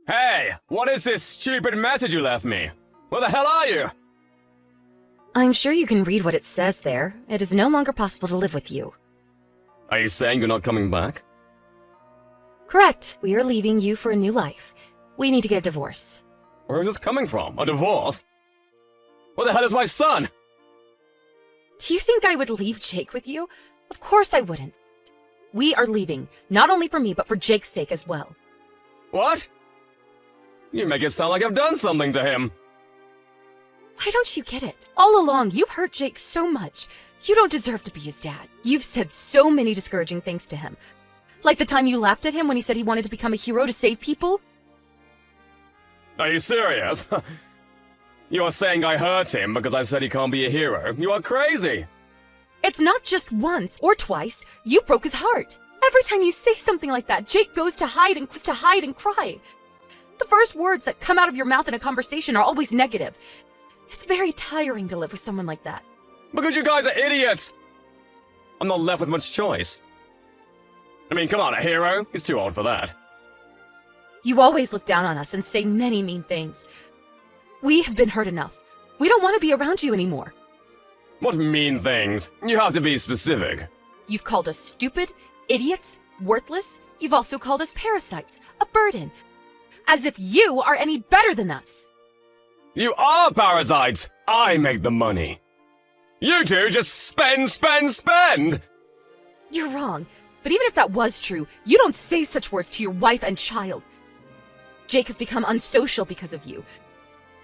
Hey, what is this stupid message you left me? Where the hell are you? I'm sure you can read what it says there. It is no longer possible to live with you. Are you saying you're not coming back? Correct. We are leaving you for a new life. We need to get a divorce. Where is this coming from? A divorce? Where the hell is my son? Do you think I would leave Jake with you? Of course I wouldn't. We are leaving, not only for me, but for Jake's sake as well. What? You make it sound like I've done something to him. Why don't you get it? All along, you've hurt Jake so much. You don't deserve to be his dad. You've said so many discouraging things to him. Like the time you laughed at him when he said he wanted to become a hero to save people. Are you serious? You are saying I hurt him because I said he can't be a hero? You are crazy! It's not just once or twice. You broke his heart. Every time you say something like that, Jake goes to hide and cry. The first words that come out of your mouth in a conversation are always negative. It's very tiring to live with someone like that. Because you guys are idiots! I'm not left with much choice. I mean, come on, a hero? He's too old for that. You always look down on us and say many mean things. We have been hurt enough. We don't want to be around you anymore. What mean things? You have to be specific. You've called us stupid, idiots, worthless. You've also called us parasites, a burden. As if you are any better than us. You are parasites! I make the money. You two just spend! You're wrong. But even if that was true, you don't say such words to your wife and child. Jake has become unsocial because of you.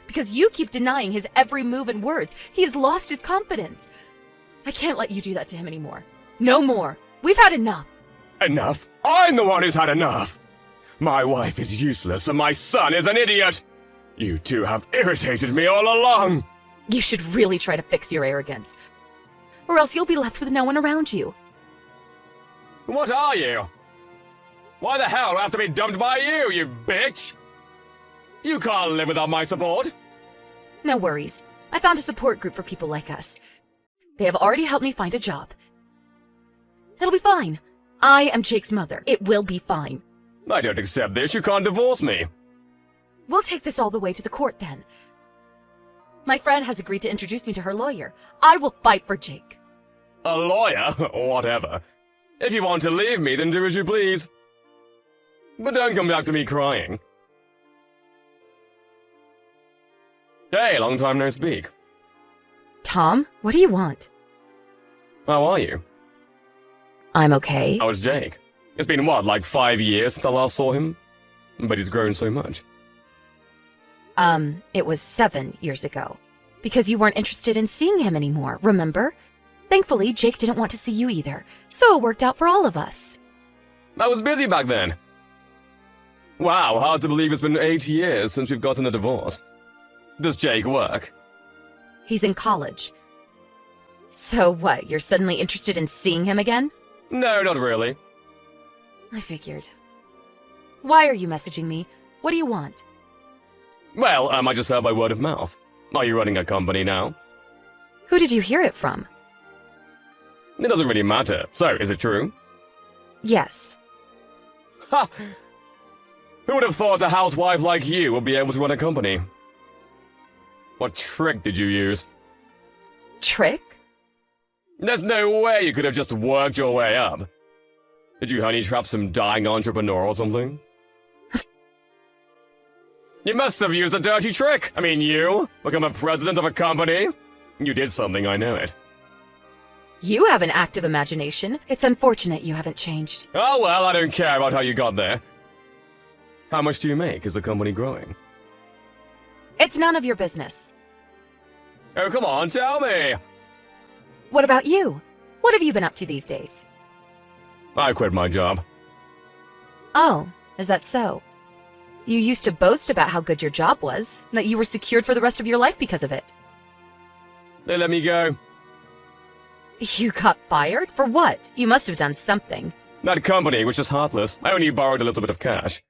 Because you keep denying his every move and words. He has lost his confidence. I can't let you do that to him anymore. No more. We've had enough. Enough? I'm the one who's had enough! My wife is useless and my son is an idiot! You two have irritated me all along! You should really try to fix your arrogance. Or else you'll be left with no one around you. What are you? Why the hell do I have to be dumped by you, you bitch? You can't live without my support. No worries. I found a support group for people like us. They have already helped me find a job. It'll be fine. I am Jake's mother. It will be fine. I don't accept this. You can't divorce me. We'll take this all the way to the court then. My friend has agreed to introduce me to her lawyer. I will fight for Jake. A lawyer? Whatever. If you want to leave me, then do as you please. But don't come back to me crying. Hey, long time no speak. Tom, what do you want? How are you? I'm okay. How is Jake? It's been, what, like 5 years since I last saw him? But he's grown so much. It was 7 years ago. Because you weren't interested in seeing him anymore, remember? Thankfully, Jake didn't want to see you either, so it worked out for all of us. I was busy back then. Wow, hard to believe it's been 8 years since we've gotten a divorce. Does Jake work? He's in college. So what, you're suddenly interested in seeing him again? No, not really. I figured. Why are you messaging me? What do you want? Well, I just heard by word of mouth. Are you running a company now? Who did you hear it from? It doesn't really matter. So, is it true? Yes. Ha! Who would have thought a housewife like you would be able to run a company? What trick did you use? Trick? There's no way you could have just worked your way up. Did you honey trap some dying entrepreneur or something? You must have used a dirty trick! I mean, you? Become a president of a company? You did something, I know it. You have an active imagination. It's unfortunate you haven't changed. Oh well, I don't care about how you got there. How much do you make? Is the company growing? It's none of your business. Oh, come on, tell me! What about you? What have you been up to these days? I quit my job. Oh, is that so? You used to boast about how good your job was, that you were secured for the rest of your life because of it. They let me go. You got fired? For what? You must have done something. That company was just heartless. I only borrowed a little bit of cash.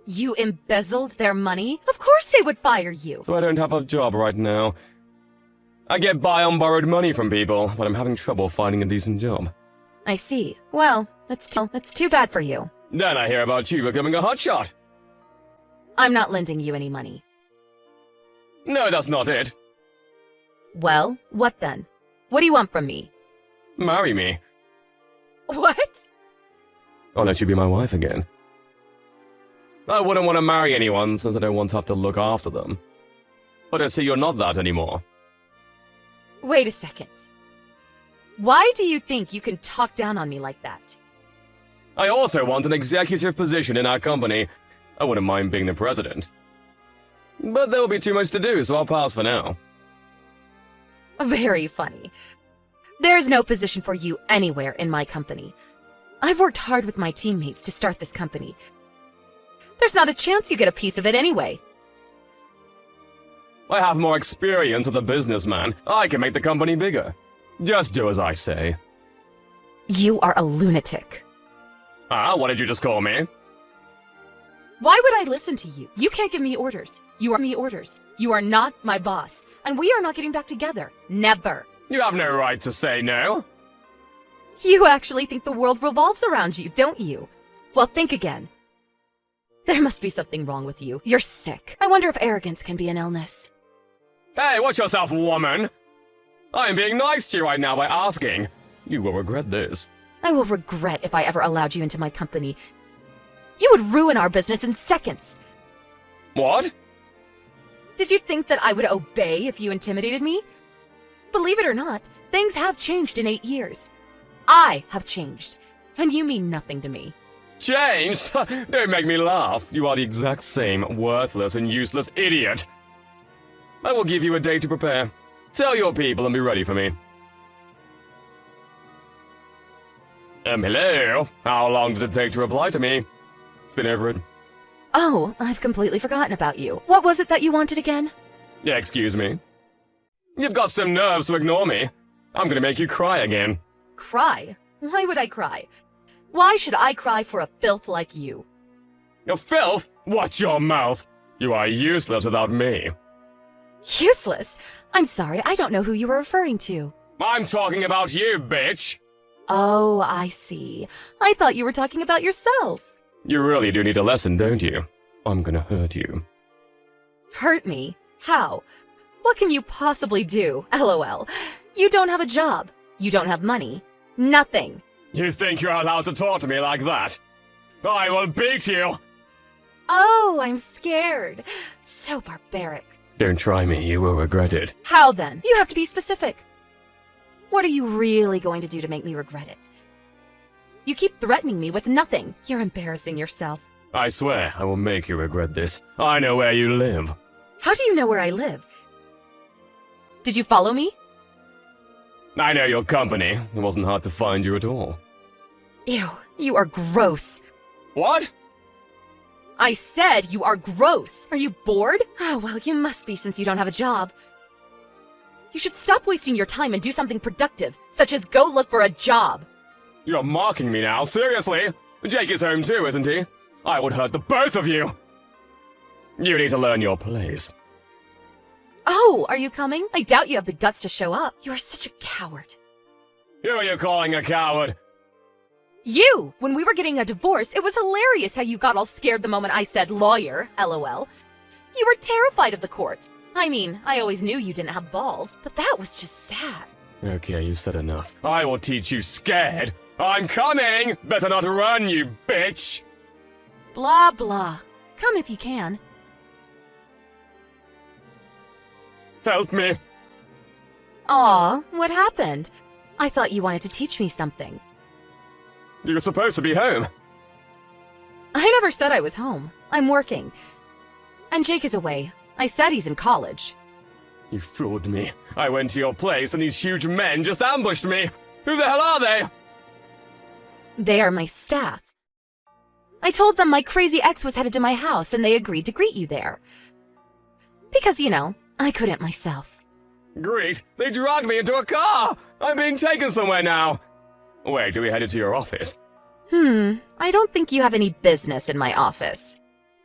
You embezzled their money? Of course they would fire you! So I don't have a job right now. I get by on borrowed money from people, but I'm having trouble finding a decent job. I see. Well, that's too bad for you. Then I hear about you becoming a hotshot. I'm not lending you any money. No, that's not it. Well, what then? What do you want from me? Marry me. What? I'll let you be my wife again. I wouldn't want to marry anyone since I don't want to have to look after them. But I see you're not that anymore. Wait a second. Why do you think you can talk down on me like that? I also want an executive position in our company. I wouldn't mind being the president. But there will be too much to do, so I'll pass for now. Very funny. There's no position for you anywhere in my company. I've worked hard with my teammates to start this company. There's not a chance you get a piece of it anyway. I have more experience as a businessman. I can make the company bigger. Just do as I say. You are a lunatic. Ah, what did you just call me? Why would I listen to you? You can't give me orders. You are me orders. You are not my boss. And we are not getting back together. Never. You have no right to say no. You actually think the world revolves around you, don't you? Well, think again. There must be something wrong with you. You're sick. I wonder if arrogance can be an illness. Hey, watch yourself, woman! I'm being nice to you right now by asking. You will regret this. I will regret if I ever allowed you into my company. You would ruin our business in seconds. What? Did you think that I would obey if you intimidated me? Believe it or not, things have changed in 8 years. I have changed, and you mean nothing to me. Changed? Don't make me laugh. You are the exact same worthless and useless idiot. I will give you a day to prepare. Tell your people and be ready for me. Hello? How long does it take to reply to me? It's been over it. Oh, I've completely forgotten about you. What was it that you wanted again? Yeah, excuse me. You've got some nerves to ignore me. I'm gonna make you cry again. Cry? Why would I cry? Why should I cry for a filth like you? You filth? Watch your mouth. You are useless without me. Useless? I'm sorry, I don't know who you were referring to. I'm talking about you, bitch. Oh, I see. I thought you were talking about yourself. You really do need a lesson, don't you? I'm gonna hurt you. Hurt me? How? What can you possibly do? LOL. You don't have a job. You don't have money. Nothing. You think you're allowed to talk to me like that? I will beat you! Oh, I'm scared. So barbaric. Don't try me, you will regret it. How then? You have to be specific. What are you really going to do to make me regret it? You keep threatening me with nothing. You're embarrassing yourself. I swear I will make you regret this. I know where you live. How do you know where I live? Did you follow me? I know your company. It wasn't hard to find you at all. Ew, you are gross. What? I said you are gross. Are you bored? Oh, well, you must be since you don't have a job. You should stop wasting your time and do something productive, such as go look for a job. You're mocking me now, seriously? Jake is home too, isn't he? I would hurt the both of you. You need to learn your place. Oh, are you coming? I doubt you have the guts to show up. You are such a coward. Who are you calling a coward? You! When we were getting a divorce, it was hilarious how you got all scared the moment I said lawyer, LOL. You were terrified of the court. I mean, I always knew you didn't have balls, but that was just sad. Okay, you said enough. I will teach you scared. I'm coming! Better not run, you bitch! Blah, blah. Come if you can. Help me! Aw, what happened? I thought you wanted to teach me something. You're supposed to be home. I never said I was home. I'm working. And Jake is away. I said he's in college. You fooled me. I went to your place and these huge men just ambushed me. Who the hell are they? They are my staff. I told them my crazy ex was headed to my house and they agreed to greet you there. Because, you know, I couldn't myself. Great. They dragged me into a car. I'm being taken somewhere now. Wait, are we headed to your office? I don't think you have any business in my office.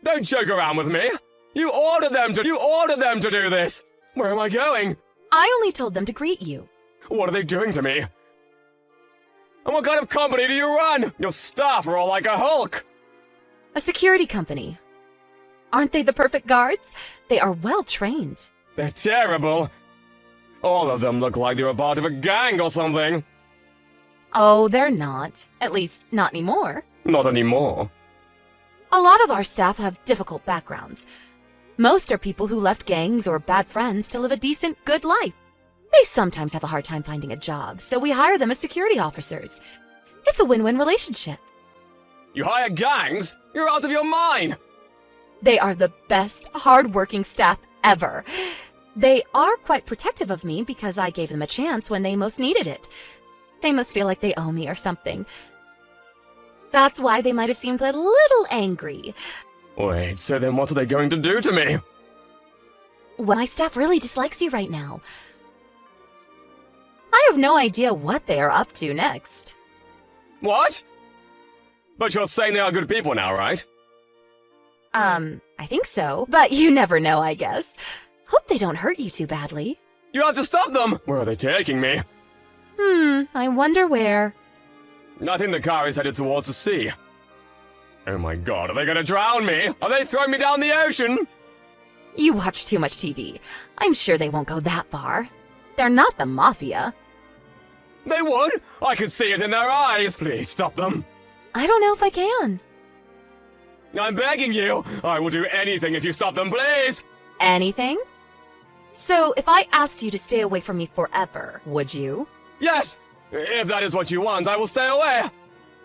Don't joke around with me. You ordered them to do this. Where am I going? I only told them to greet you. What are they doing to me? And what kind of company do you run? Your staff are all like a Hulk. A security company. Aren't they the perfect guards? They are well trained. They're terrible. All of them look like they're a part of a gang or something. Oh, they're not. At least, not anymore. Not anymore. A lot of our staff have difficult backgrounds. Most are people who left gangs or bad friends to live a decent, good life. They sometimes have a hard time finding a job, so we hire them as security officers. It's a win-win relationship. You hire gangs? You're out of your mind! They are the best, hard-working staff ever. They are quite protective of me because I gave them a chance when they most needed it. They must feel like they owe me or something. That's why they might have seemed a little angry. Wait, so then what are they going to do to me? Well, my staff really dislikes you right now. I have no idea what they are up to next. What? But you're saying they are good people now, right? I think so, but you never know, I guess. Hope they don't hurt you too badly. You have to stop them! Where are they taking me? I wonder where. I think the car is headed towards the sea. Oh my god, are they gonna drown me? Are they throwing me down the ocean? You watch too much TV. I'm sure they won't go that far. They're not the Mafia. They would! I could see it in their eyes! Please stop them! I don't know if I can. I'm begging you! I will do anything if you stop them, please! Anything? So, if I asked you to stay away from me forever, would you? Yes! If that is what you want, I will stay away!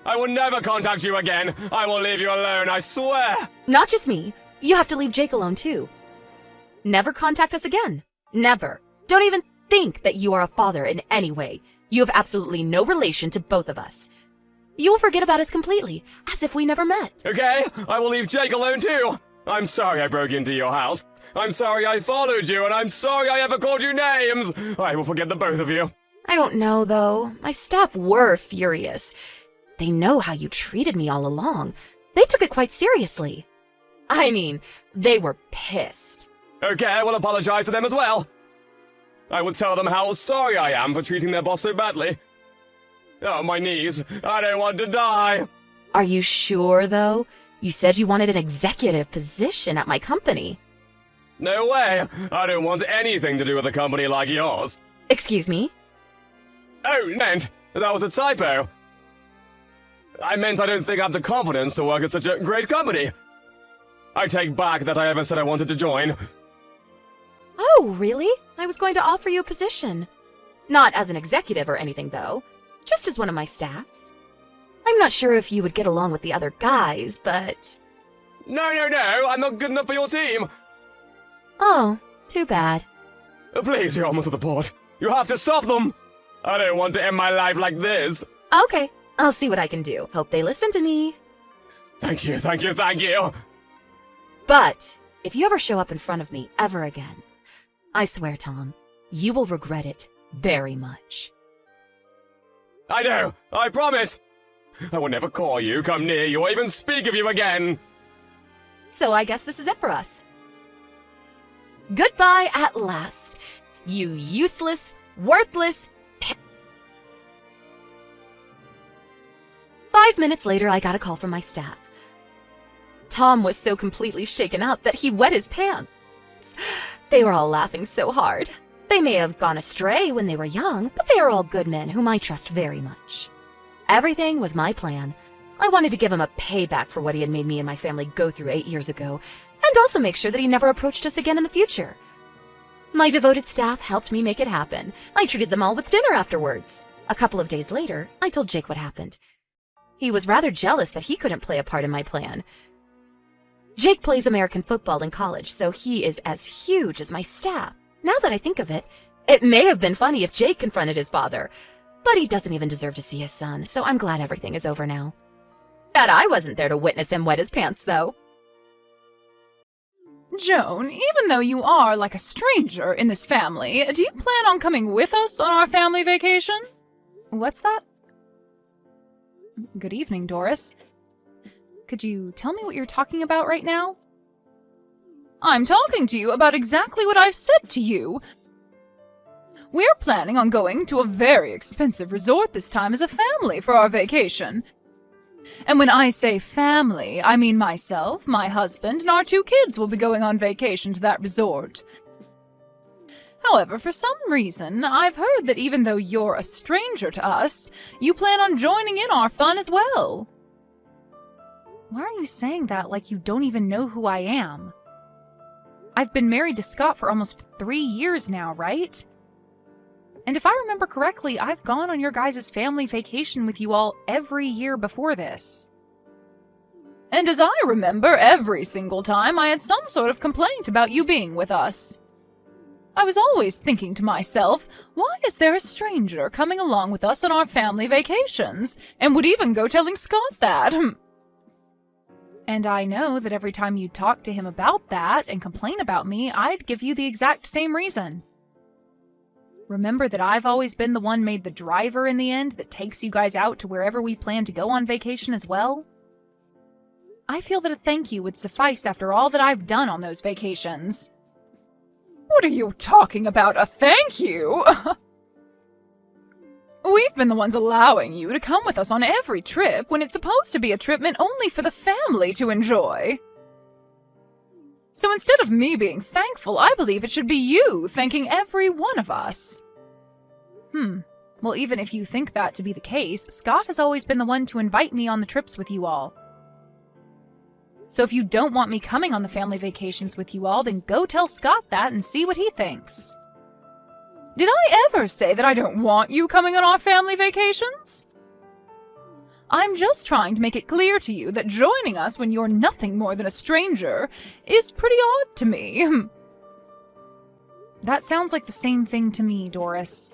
I will never contact you again! I will leave you alone, I swear! Not just me. You have to leave Jake alone, too. Never contact us again. Never. Don't even think that you are a father in any way. You have absolutely no relation to both of us. You will forget about us completely, as if we never met. Okay, I will leave Jake alone too! I'm sorry I broke into your house. I'm sorry I followed you, and I'm sorry I ever called you names! I will forget the both of you. I don't know, though. My staff were furious. They know how you treated me all along. They took it quite seriously. I mean, they were pissed. Okay, I will apologize to them as well. I will tell them how sorry I am for treating their boss so badly. Oh, my knees. I don't want to die. Are you sure, though? You said you wanted an executive position at my company. No way. I don't want anything to do with a company like yours. Excuse me? Oh, meant. That was a typo. I meant I don't think I have the confidence to work at such a great company. I take back that I ever said I wanted to join. Oh, really? I was going to offer you a position. Not as an executive or anything, though. Just as one of my staffs. I'm not sure if you would get along with the other guys, but... No, I'm not good enough for your team. Oh, too bad. Please, you're almost at the port. You have to stop them. I don't want to end my life like this. Okay, I'll see what I can do. Hope they listen to me. Thank you. But, if you ever show up in front of me ever again, I swear, Tom, you will regret it very much. I know, I promise. I will never call you, come near you, or even speak of you again. So I guess this is it for us. Goodbye at last, you useless, worthless... 5 minutes later, I got a call from my staff. Tom was so completely shaken up that he wet his pants. They were all laughing so hard. They may have gone astray when they were young, but they are all good men whom I trust very much. Everything was my plan. I wanted to give him a payback for what he had made me and my family go through 8 years ago, and also make sure that he never approached us again in the future. My devoted staff helped me make it happen. I treated them all with dinner afterwards. A couple of days later, I told Jake what happened. He was rather jealous that he couldn't play a part in my plan. Jake plays American football in college, so he is as huge as my staff. Now that I think of it, it may have been funny if Jake confronted his father, but he doesn't even deserve to see his son, so I'm glad everything is over now. That I wasn't there to witness him wet his pants, though. Joan, even though you are like a stranger in this family, do you plan on coming with us on our family vacation? What's that? Good evening, Doris. Could you tell me what you're talking about right now? I'm talking to you about exactly what I've said to you. We're planning on going to a very expensive resort this time as a family for our vacation. And when I say family, I mean myself, my husband, and our 2 kids will be going on vacation to that resort. However, for some reason, I've heard that even though you're a stranger to us, you plan on joining in our fun as well. Why are you saying that like you don't even know who I am? I've been married to Scott for almost 3 years now, right? And if I remember correctly, I've gone on your guys' family vacation with you all every year before this. And as I remember, every single time I had some sort of complaint about you being with us. I was always thinking to myself, why is there a stranger coming along with us on our family vacations? And would even go telling Scott that. And I know that every time you talk to him about that and complain about me, I'd give you the exact same reason. Remember that I've always been the one made the driver in the end that takes you guys out to wherever we plan to go on vacation as well? I feel that a thank you would suffice after all that I've done on those vacations. What are you talking about, a thank you? We've been the ones allowing you to come with us on every trip when it's supposed to be a trip meant only for the family to enjoy. So instead of me being thankful, I believe it should be you thanking every one of us. Well, even if you think that to be the case, Scott has always been the one to invite me on the trips with you all. So if you don't want me coming on the family vacations with you all, then go tell Scott that and see what he thinks. Did I ever say that I don't want you coming on our family vacations? I'm just trying to make it clear to you that joining us when you're nothing more than a stranger is pretty odd to me. That sounds like the same thing to me, Doris.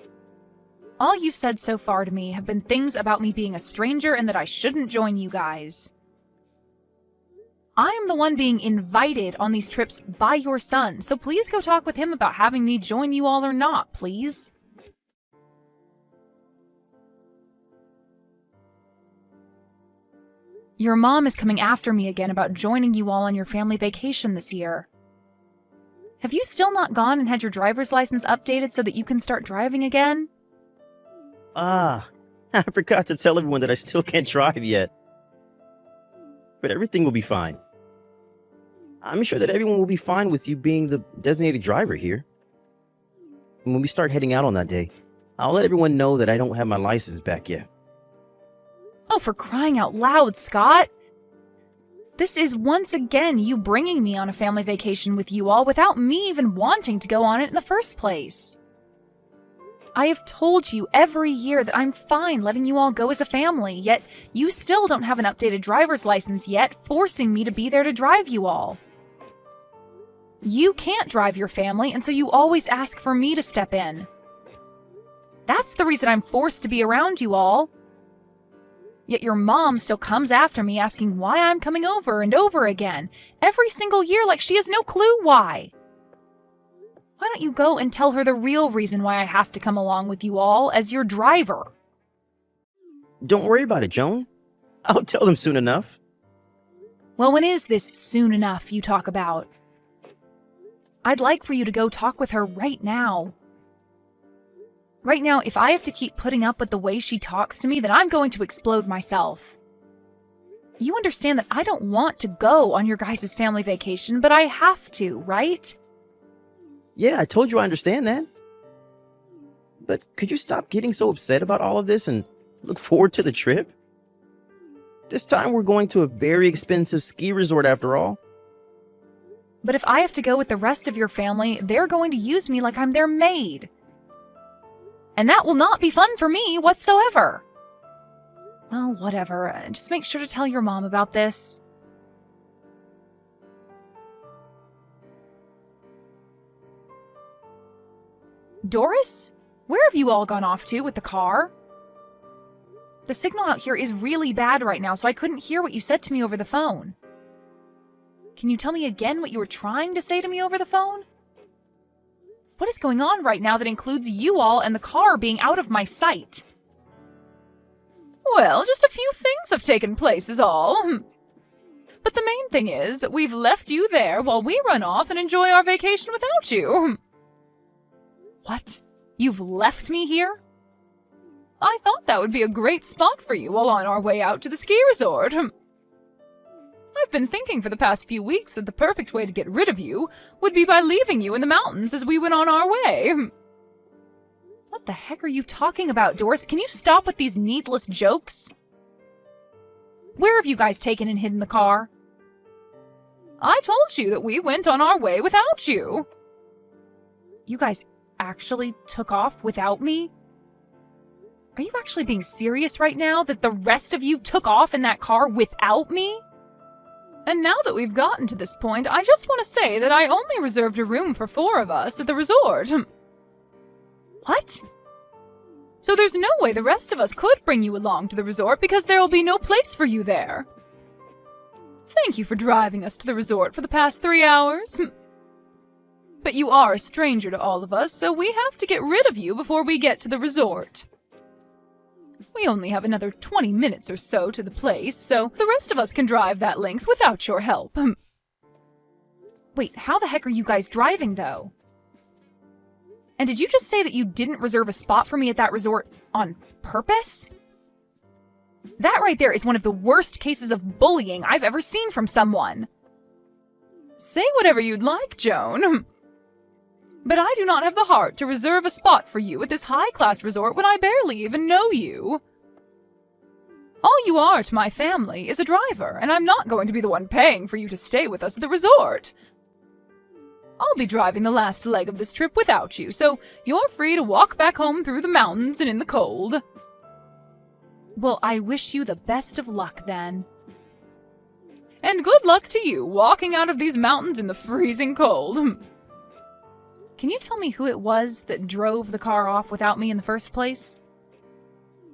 All you've said so far to me have been things about me being a stranger and that I shouldn't join you guys. I am the one being invited on these trips by your son, so please go talk with him about having me join you all or not, please. Your mom is coming after me again about joining you all on your family vacation this year. Have you still not gone and had your driver's license updated so that you can start driving again? I forgot to tell everyone that I still can't drive yet. But everything will be fine. I'm sure that everyone will be fine with you being the designated driver here. And when we start heading out on that day, I'll let everyone know that I don't have my license back yet. Oh, for crying out loud, Scott! This is once again you bringing me on a family vacation with you all without me even wanting to go on it in the first place. I have told you every year that I'm fine letting you all go as a family, yet you still don't have an updated driver's license yet, forcing me to be there to drive you all. You can't drive your family, and so you always ask for me to step in. That's the reason I'm forced to be around you all. Yet your mom still comes after me asking why I'm coming over and over again, every single year like she has no clue why. Why don't you go and tell her the real reason why I have to come along with you all as your driver? Don't worry about it, Joan. I'll tell them soon enough. Well, when is this soon enough you talk about? I'd like for you to go talk with her right now. Right now, if I have to keep putting up with the way she talks to me, then I'm going to explode myself. You understand that I don't want to go on your guys' family vacation, but I have to, right? Yeah, I told you I understand that. But could you stop getting so upset about all of this and look forward to the trip? This time we're going to a very expensive ski resort after all. But if I have to go with the rest of your family, they're going to use me like I'm their maid. And that will not be fun for me whatsoever. Well, whatever. Just make sure to tell your mom about this. Doris? Where have you all gone off to with the car? The signal out here is really bad right now, so I couldn't hear what you said to me over the phone. Can you tell me again what you were trying to say to me over the phone? What is going on right now that includes you all and the car being out of my sight? Well, just a few things have taken place is all. But the main thing is, we've left you there while we run off and enjoy our vacation without you. What? You've left me here? I thought that would be a great spot for you while on our way out to the ski resort. I've been thinking for the past few weeks that the perfect way to get rid of you would be by leaving you in the mountains as we went on our way. What the heck are you talking about, Doris? Can you stop with these needless jokes? Where have you guys taken and hidden the car? I told you that we went on our way without you. You guys actually took off without me? Are you actually being serious right now that the rest of you took off in that car without me? And now that we've gotten to this point, I just want to say that I only reserved a room for 4 of us at the resort. What? So there's no way the rest of us could bring you along to the resort because there will be no place for you there. Thank you for driving us to the resort for the past 3 hours. But you are a stranger to all of us, so we have to get rid of you before we get to the resort. We only have another 20 minutes or so to the place, so the rest of us can drive that length without your help. Wait, how the heck are you guys driving, though? And did you just say that you didn't reserve a spot for me at that resort on purpose? That right there is one of the worst cases of bullying I've ever seen from someone. Say whatever you'd like, Joan. But I do not have the heart to reserve a spot for you at this high-class resort when I barely even know you. All you are to my family is a driver, and I'm not going to be the one paying for you to stay with us at the resort. I'll be driving the last leg of this trip without you, so you're free to walk back home through the mountains and in the cold. Well, I wish you the best of luck, then. And good luck to you, walking out of these mountains in the freezing cold. Can you tell me who it was that drove the car off without me in the first place?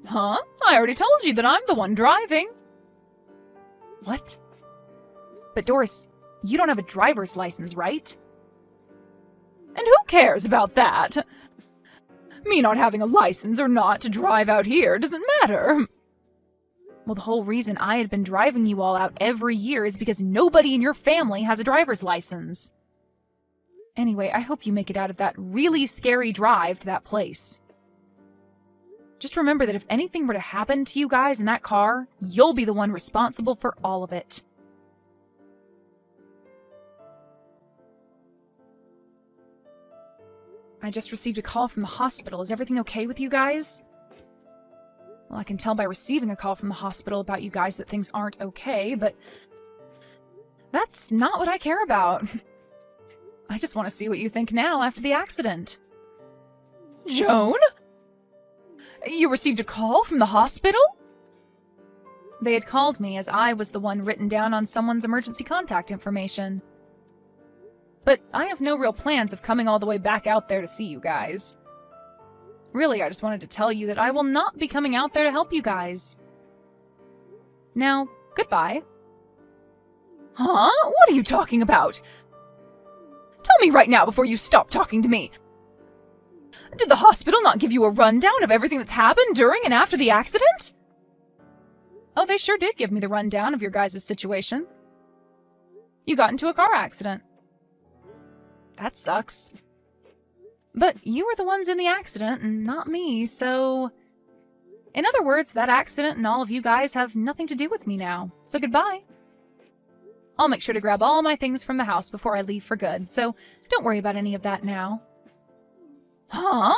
Huh? I already told you that I'm the one driving. What? But Doris, you don't have a driver's license, right? And who cares about that? Me not having a license or not to drive out here doesn't matter. Well, the whole reason I had been driving you all out every year is because nobody in your family has a driver's license. Anyway, I hope you make it out of that really scary drive to that place. Just remember that if anything were to happen to you guys in that car, you'll be the one responsible for all of it. I just received a call from the hospital. Is everything okay with you guys? Well, I can tell by receiving a call from the hospital about you guys that things aren't okay, but that's not what I care about. I just want to see what you think now after the accident. Joan? You received a call from the hospital? They had called me as I was the one written down on someone's emergency contact information. But I have no real plans of coming all the way back out there to see you guys. Really, I just wanted to tell you that I will not be coming out there to help you guys. Now, goodbye. Huh? What are you talking about? Tell me right now before you stop talking to me. Did the hospital not give you a rundown of everything that's happened during and after the accident? Oh, they sure did give me the rundown of your guys' situation. You got into a car accident. That sucks. But you were the ones in the accident and not me, so... In other words, that accident and all of you guys have nothing to do with me now. So goodbye. I'll make sure to grab all my things from the house before I leave for good, so don't worry about any of that now. Huh?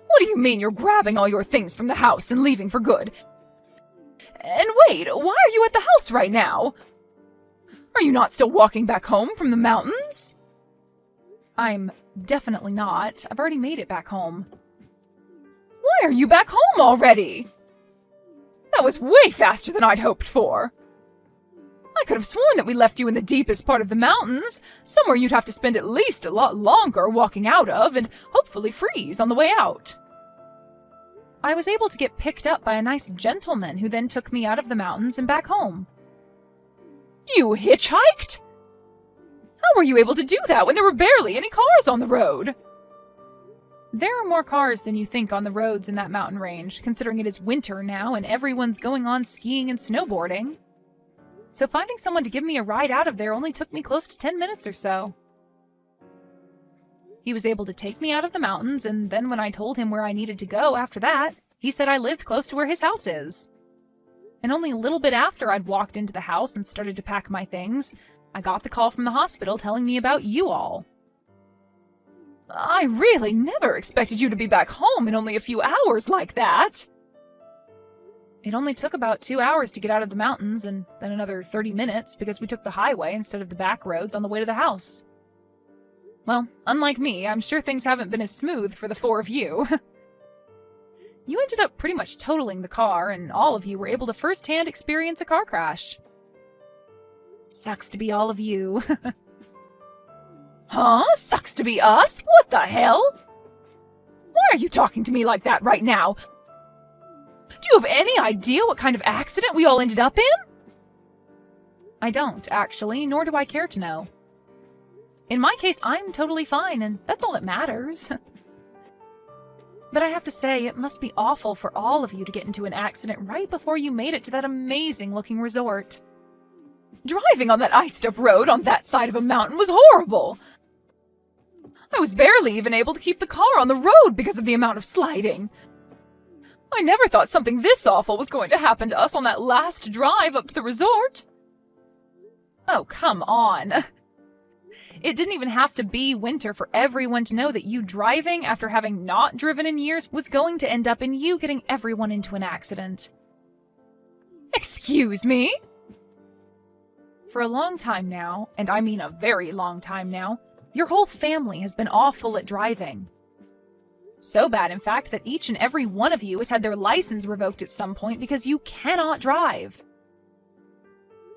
What do you mean you're grabbing all your things from the house and leaving for good? And wait, why are you at the house right now? Are you not still walking back home from the mountains? I'm definitely not. I've already made it back home. Why are you back home already? That was way faster than I'd hoped for. I could have sworn that we left you in the deepest part of the mountains, somewhere you'd have to spend at least a lot longer walking out of and hopefully freeze on the way out. I was able to get picked up by a nice gentleman who then took me out of the mountains and back home. You hitchhiked? How were you able to do that when there were barely any cars on the road? There are more cars than you think on the roads in that mountain range, considering it is winter now and everyone's going on skiing and snowboarding. So finding someone to give me a ride out of there only took me close to 10 minutes or so. He was able to take me out of the mountains, and then when I told him where I needed to go after that, He said I lived close to where his house is. And only a little bit after I'd walked into the house and started to pack my things, I got the call from the hospital telling me about you all. I really never expected you to be back home in only a few hours like that. It only took about 2 hours to get out of the mountains, and then another 30 minutes because we took the highway instead of the back roads on the way to the house. Well, unlike me, I'm sure things haven't been as smooth for the four of you. You ended up pretty much totaling the car, and all of you were able to first-hand experience a car crash. Sucks to be all of you. Huh? Sucks to be us? What the hell? Why are you talking to me like that right now? Do you have any idea what kind of accident we all ended up in? I don't, actually, nor do I care to know. In my case, I'm totally fine, and that's all that matters. But I have to say, it must be awful for all of you to get into an accident right before you made it to that amazing-looking resort. Driving on that iced-up road on that side of a mountain was horrible. I was barely even able to keep the car on the road because of the amount of sliding. I never thought something this awful was going to happen to us on that last drive up to the resort. Oh, come on. It didn't even have to be winter for everyone to know that you driving after having not driven in years was going to end up in you getting everyone into an accident. Excuse me? For a long time now, and I mean a very long time now, your whole family has been awful at driving. So bad, in fact, that each and every one of you has had their license revoked at some point because you cannot drive.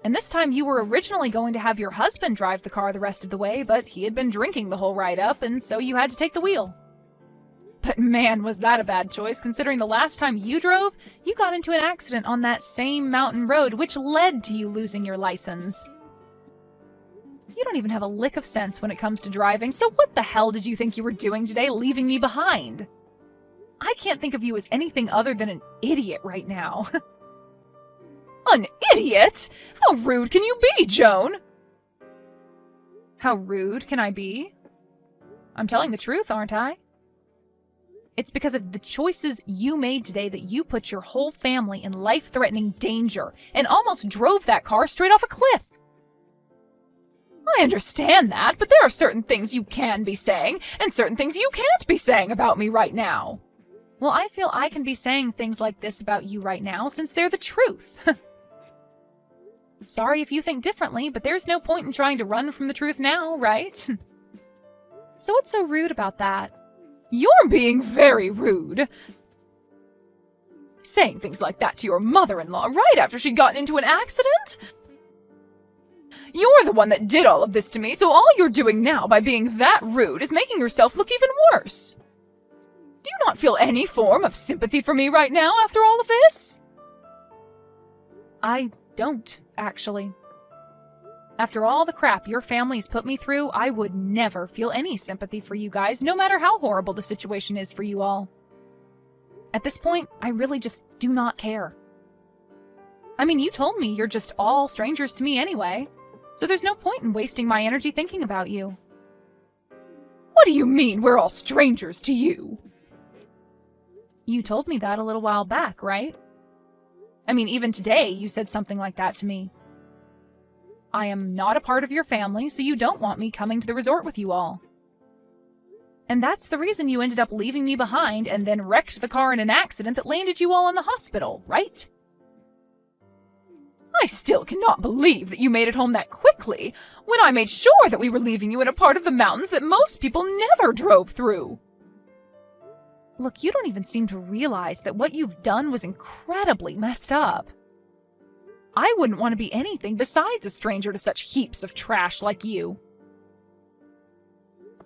And this time you were originally going to have your husband drive the car the rest of the way, but he had been drinking the whole ride up, and so you had to take the wheel. But man, was that a bad choice, considering the last time you drove, you got into an accident on that same mountain road, which led to you losing your license. You don't even have a lick of sense when it comes to driving, so what the hell did you think you were doing today, leaving me behind? I can't think of you as anything other than an idiot right now. An idiot? How rude can you be, Joan? How rude can I be? I'm telling the truth, aren't I? It's because of the choices you made today that you put your whole family in life-threatening danger and almost drove that car straight off a cliff. I understand that, but there are certain things you can be saying and certain things you can't be saying about me right now. Well, I feel I can be saying things like this about you right now since they're the truth. Sorry if you think differently, but there's no point in trying to run from the truth now, right? So what's so rude about that? You're being very rude. Saying things like that to your mother-in-law right after she'd gotten into an accident? You're the one that did all of this to me, so all you're doing now by being that rude is making yourself look even worse. Do you not feel any form of sympathy for me right now after all of this? I don't, actually. After all the crap your family's put me through, I would never feel any sympathy for you guys, no matter how horrible the situation is for you all. At this point, I really just do not care. I mean, you told me you're just all strangers to me anyway, so there's no point in wasting my energy thinking about you. What do you mean we're all strangers to you? You told me that a little while back, right? I mean, even today, you said something like that to me. I am not a part of your family, so you don't want me coming to the resort with you all. And that's the reason you ended up leaving me behind and then wrecked the car in an accident that landed you all in the hospital, right? I still cannot believe that you made it home that quickly, when I made sure that we were leaving you in a part of the mountains that most people never drove through. Look, you don't even seem to realize that what you've done was incredibly messed up. I wouldn't want to be anything besides a stranger to such heaps of trash like you.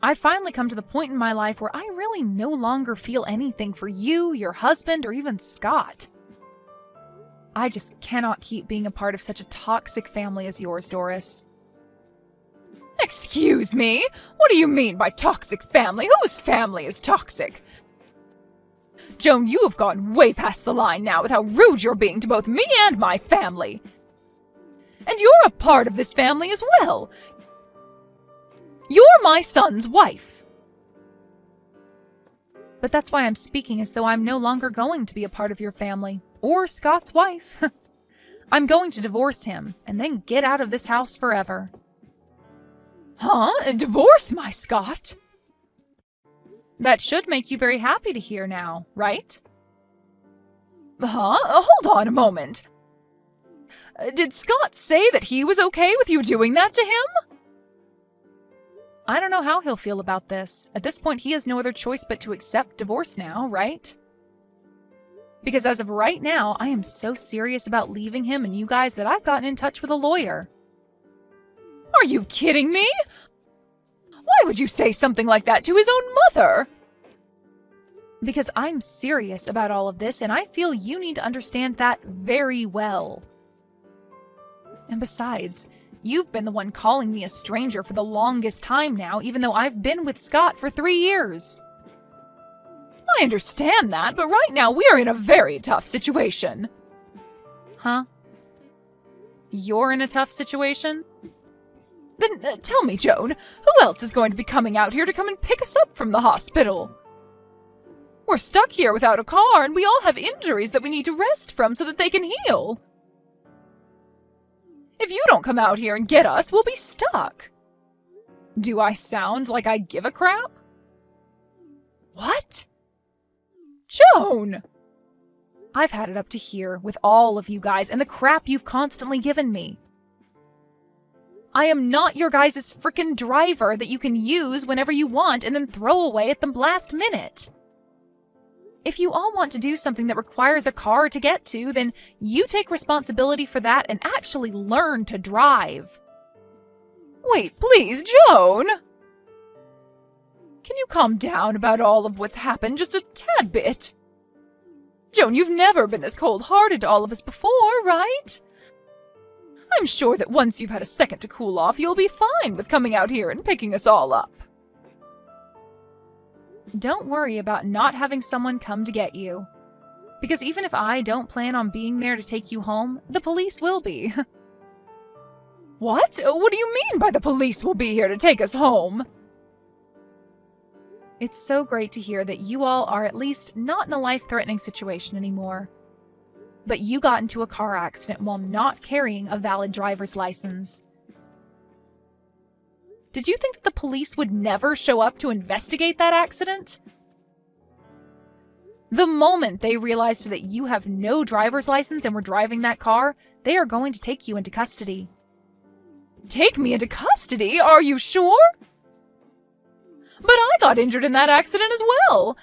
I've finally come to the point in my life where I really no longer feel anything for you, your husband, or even Scott. I just cannot keep being a part of such a toxic family as yours, Doris. Excuse me? What do you mean by toxic family? Whose family is toxic? Joan, you have gone way past the line now with how rude you're being to both me and my family. And you're a part of this family as well. You're my son's wife. But that's why I'm speaking as though I'm no longer going to be a part of your family, or Scott's wife. I'm going to divorce him, and then get out of this house forever. Huh? Divorce my Scott? That should make you very happy to hear now, right? Huh? Hold on a moment. Did Scott say that he was okay with you doing that to him? I don't know how he'll feel about this. At this point, he has no other choice but to accept divorce now, right? Because as of right now, I am so serious about leaving him and you guys that I've gotten in touch with a lawyer. Are you kidding me? Why would you say something like that to his own mother? Because I'm serious about all of this, and I feel you need to understand that very well. And besides, you've been the one calling me a stranger for the longest time now, even though I've been with Scott for 3 years. I understand that, but right now we are in a very tough situation. Huh? You're in a tough situation? Then tell me, Joan, who else is going to be coming out here to come and pick us up from the hospital? We're stuck here without a car, and we all have injuries that we need to rest from so that they can heal. If you don't come out here and get us, we'll be stuck. Do I sound like I give a crap? What? Joan! I've had it up to here with all of you guys and the crap you've constantly given me. I am not your guys' frickin' driver that you can use whenever you want and then throw away at the last minute. If you all want to do something that requires a car to get to, then you take responsibility for that and actually learn to drive. Wait, please, Joan! Can you calm down about all of what's happened just a tad bit? Joan, you've never been this cold-hearted to all of us before, right? I'm sure that once you've had a second to cool off, you'll be fine with coming out here and picking us all up. Don't worry about not having someone come to get you. Because even if I don't plan on being there to take you home, the police will be. What? What do you mean by the police will be here to take us home? It's so great to hear that you all are at least not in a life-threatening situation anymore. But you got into a car accident while not carrying a valid driver's license. Did you think that the police would never show up to investigate that accident? The moment they realized that you have no driver's license and were driving that car, they are going to take you into custody. Take me into custody? Are you sure? But I got injured in that accident as well.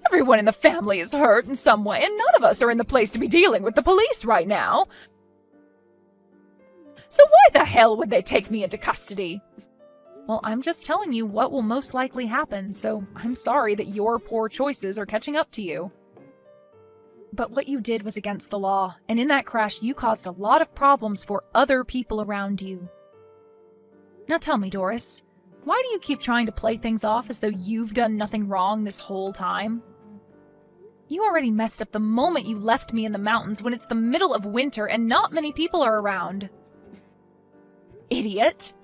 Everyone in the family is hurt in some way, and none of us are in the place to be dealing with the police right now. So why the hell would they take me into custody? Well, I'm just telling you what will most likely happen, so I'm sorry that your poor choices are catching up to you. But what you did was against the law, and in that crash you caused a lot of problems for other people around you. Now tell me, Doris, why do you keep trying to play things off as though you've done nothing wrong this whole time? You already messed up the moment you left me in the mountains when it's the middle of winter and not many people are around. Idiot!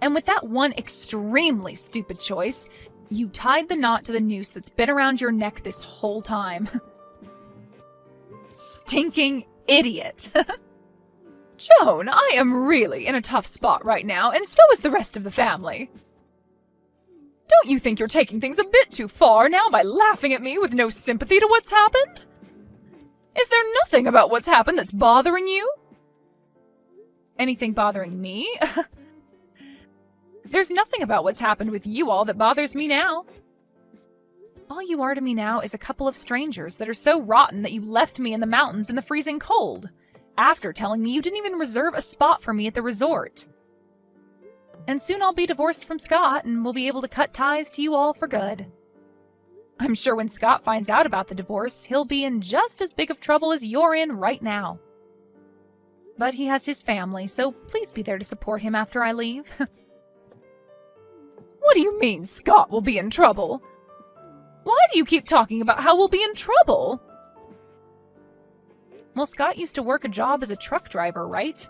And with that one extremely stupid choice, you tied the knot to the noose that's been around your neck this whole time. Stinking idiot! Joan, I am really in a tough spot right now, and so is the rest of the family. Don't you think you're taking things a bit too far now by laughing at me with no sympathy to what's happened? Is there nothing about what's happened that's bothering you? Anything bothering me? There's nothing about what's happened with you all that bothers me now. All you are to me now is a couple of strangers that are so rotten that you left me in the mountains in the freezing cold, after telling me you didn't even reserve a spot for me at the resort. And soon I'll be divorced from Scott, and we'll be able to cut ties to you all for good. I'm sure when Scott finds out about the divorce, he'll be in just as big of trouble as you're in right now. But he has his family, so please be there to support him after I leave. What do you mean Scott will be in trouble? Why do you keep talking about how we'll be in trouble? Well, Scott used to work a job as a truck driver, right?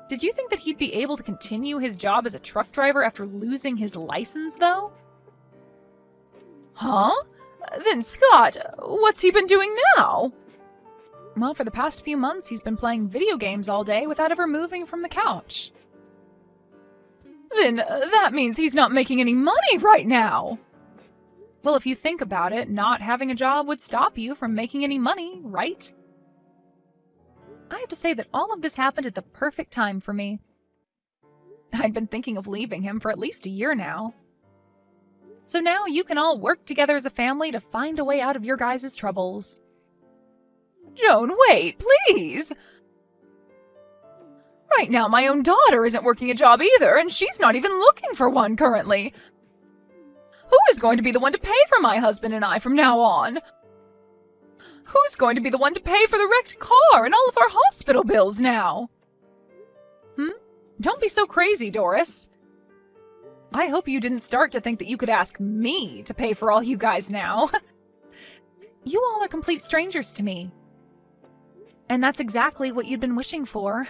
Did you think that he'd be able to continue his job as a truck driver after losing his license, though? Huh? Then Scott, what's he been doing now? Well, for the past few months, he's been playing video games all day without ever moving from the couch. Then that means he's not making any money right now. Well, if you think about it, not having a job would stop you from making any money, right? I have to say that all of this happened at the perfect time for me. I'd been thinking of leaving him for at least a year now. So now you can all work together as a family to find a way out of your guys' troubles. Joan, wait, please! Right now, my own daughter isn't working a job either, and she's not even looking for one currently. Who is going to be the one to pay for my husband and I from now on? Who's going to be the one to pay for the wrecked car and all of our hospital bills now? Don't be so crazy, Doris. I hope you didn't start to think that you could ask me to pay for all you guys now. You all are complete strangers to me. And that's exactly what you'd been wishing for.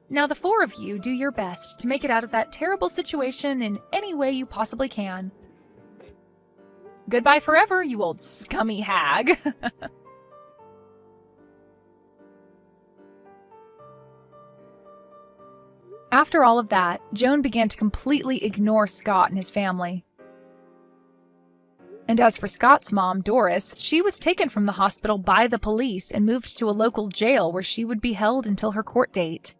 Now the four of you do your best to make it out of that terrible situation in any way you possibly can. Goodbye forever, you old scummy hag. After all of that, Joan began to completely ignore Scott and his family. And as for Scott's mom, Doris, she was taken from the hospital by the police and moved to a local jail where she would be held until her court date.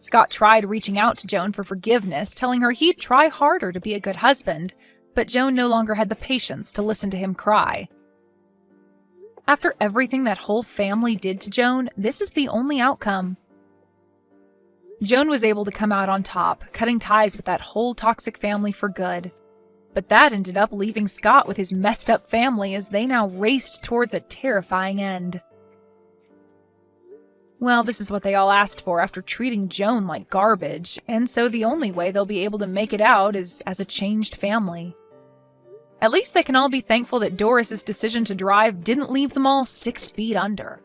Scott tried reaching out to Joan for forgiveness, telling her he'd try harder to be a good husband, but Joan no longer had the patience to listen to him cry. After everything that whole family did to Joan, this is the only outcome. Joan was able to come out on top, cutting ties with that whole toxic family for good. But that ended up leaving Scott with his messed up family as they now raced towards a terrifying end. Well, this is what they all asked for after treating Joan like garbage, and so the only way they'll be able to make it out is as a changed family. At least they can all be thankful that Doris's decision to drive didn't leave them all 6 feet under.